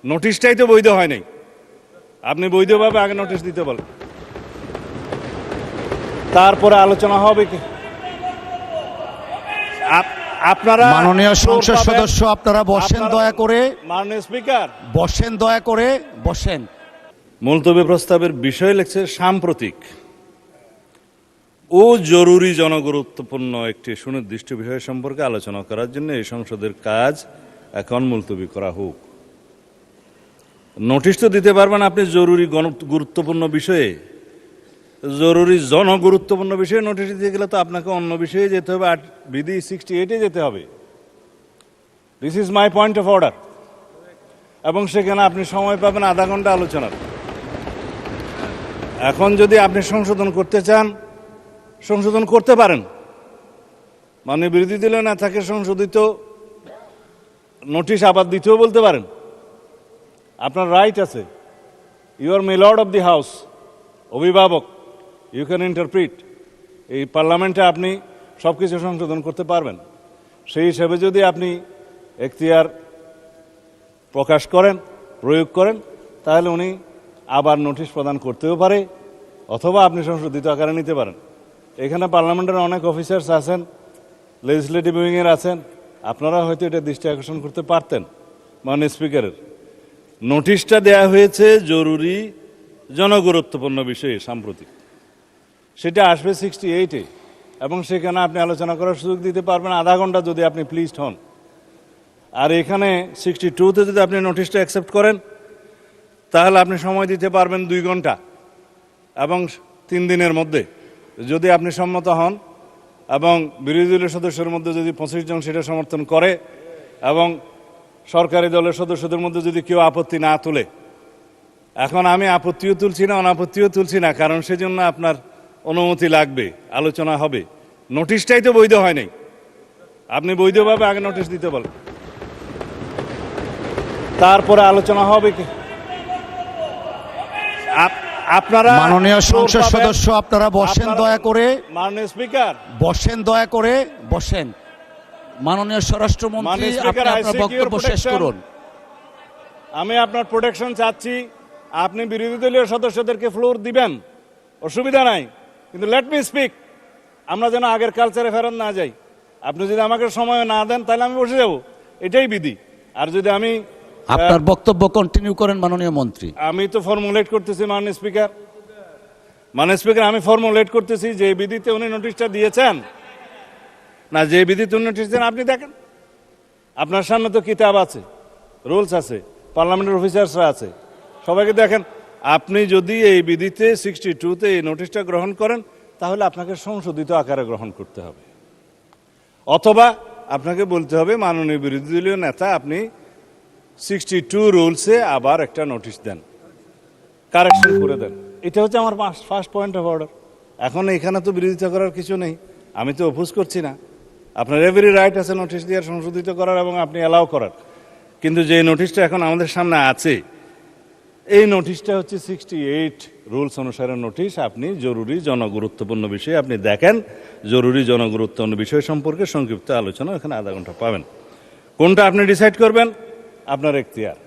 নোটিশটাই তো বৈধ হয় নাই। আপনি বৈধভাবে আগে নোটিশ দিতে বলেন, তারপরে আলোচনা হবে কি। আপনারা মাননীয় সংসদ সদস্য, আপনারা বসেন দয়া করে। মাননীয় স্পিকার বসেন দয়া করে, বসেন। মুলতবি প্রস্তাবের বিষয় লিখছে সাম্প্রতিক ও জরুরি জনগুরুত্বপূর্ণ একটি সুনির্দিষ্ট বিষয় সম্পর্কে আলোচনা করার জন্য এই সংসদের কাজ এখন মুলতবি করা হোক। নোটিশ তো দিতে পারবেন আপনি জরুরি গুরুত্বপূর্ণ বিষয়ে, জরুরি জনগুরুত্বপূর্ণ বিষয়ে নোটিশ দিতে গেলে তো আপনাকে অন্য বিষয়ে যেতে হবে, বিধি 68-এ যেতে হবে। This is my point of order. এবং সেখানে আপনি সময় পাবেন আধা ঘন্টা আলোচনার। এখন যদি আপনি সংশোধন করতে চান, সংশোধন করতে পারেন। মানে বিরোধী দলীয় নেতাকে সংশোধিত নোটিশ আবার দিতেও বলতে পারেন, আপনার রাইট আছে। You are milord of the house, অভিভাবক, ইউ ক্যান ইন্টারপ্রিট। এই পার্লামেন্টে আপনি সব কিছু সংশোধন করতে পারবেন। সেই হিসাবে যদি আপনি এখতিয়ার প্রকাশ করেন, প্রয়োগ করেন, তাহলে উনি আবার নোটিশ প্রদান করতেও পারে, অথবা আপনি সংশোধিত আকারে নিতে পারেন। এখানে পার্লামেন্টের অনেক অফিসার্স আছেন, লেজিসলেটিভ উইংয়ের আছেন, আপনারা হয়তো এটা দৃষ্টি আকর্ষণ করতে পারতেন। মাননীয় স্পিকারের নোটিশটা দেয়া হয়েছে জরুরি জনগুরুত্বপূর্ণ বিষয়ে সাম্প্রতিক, সেটা আসবে 68-এ, এবং সেখানে আপনি আলোচনা করার সুযোগ দিতে পারবেন আধা ঘন্টা যদি আপনি প্লিজড হন। আর এখানে 62-তে যদি আপনি নোটিশটা অ্যাকসেপ্ট করেন, তাহলে আপনি সময় দিতে পারবেন 2 ঘন্টা এবং 3 দিনের মধ্যে। যদি আপনি সম্মত হন এবং বিরোধী দলের সদস্যের মধ্যে যদি 25 জন সেটা সমর্থন করে এবং সরকারি দলের সদস্যদের মধ্যে যদি কেউ আপত্তি না তোলে, এখন আমি আপত্তিও তুলছি না, অনাপত্তিও তুলছি না, কারণ সেজন্য আপনার অনুমতি লাগবে, আলোচনা হবে। নোটিশটাই তো বৈধ হয় নাই। আপনি বৈধভাবে আগে নোটিশ দিতে বলেন, তারপরে আলোচনা হবে কি। আপনারা মাননীয় সংসদ সদস্য, আপনারা বসেন দয়া করে। মাননীয় স্পিকার বসেন দয়া করে, বসেন। মাননীয় স্বরাষ্ট্রমন্ত্রী, আপনি আপনার বক্তব্য শেষ করুন। আমি আপনার প্রোটেকশন চাচ্ছি। আপনি বিরোধী দলীয় সদস্যদেরকে ফ্লোর দিবেন, অসুবিধা নাই, কিন্তু লেট মি স্পিক। আমরা যেন আগের কালচারে ফেরত না যাই। আপনি যদি আমাকে সময় না দেন, তাহলে আমি বসে যাব, এটাই বিধি। আর যদি আমি আপনার বক্তব্য কন্টিনিউ করেন মাননীয় মন্ত্রী। আমি তো ফর্মুলেট করতেছি মাননীয় স্পিকার। মাননীয় স্পিকার, আমি ফর্মুলেট করতেছি যে বিধিতে উনি নোটিশটা দিয়েছেন না, যে বিধিতে উনি নোটিশ দেন আপনি দেখেন। আপনার সামনে তো কিতাব আছে, রুলস আছে, পার্লামেন্টের অফিসার্সরা আছে, সবাইকে দেখেন। আপনি যদি এই বিধিতে 62-তে এই নোটিশটা গ্রহণ করেন, তাহলে আপনাকে সংশোধিত আকারে গ্রহণ করতে হবে, অথবা আপনাকে বলতে হবে মাননীয় বিরোধী দলীয় নেতা, আপনি 62 রুলসে আবার একটা নোটিশ দেন, কারেকশন করে দেন। এটা হচ্ছে আমার ফার্স্ট পয়েন্ট অফ অর্ডার। এখন এখানে তো বিরোধিতা করার কিছু নেই, আমি তো অপোজ করছি না। আপনার এভরি রাইট আছে নোটিশ দেওয়ার, সংশোধিত করার এবং আপনি অ্যালাউ করার। কিন্তু যে নোটিশটা এখন আমাদের সামনে আছে, এই নোটিশটা হচ্ছে 68 রুলস অনুসারে নোটিশ। আপনি জরুরি জনগুরুত্বপূর্ণ বিষয়ে আপনি দেখেন, জরুরি জনগুরুত্বপূর্ণ বিষয় সম্পর্কে সংক্ষিপ্ত আলোচনা এখানে আধা ঘন্টা পাবেন। কোনটা আপনি ডিসাইড করবেন, আপনার এখতিয়ার।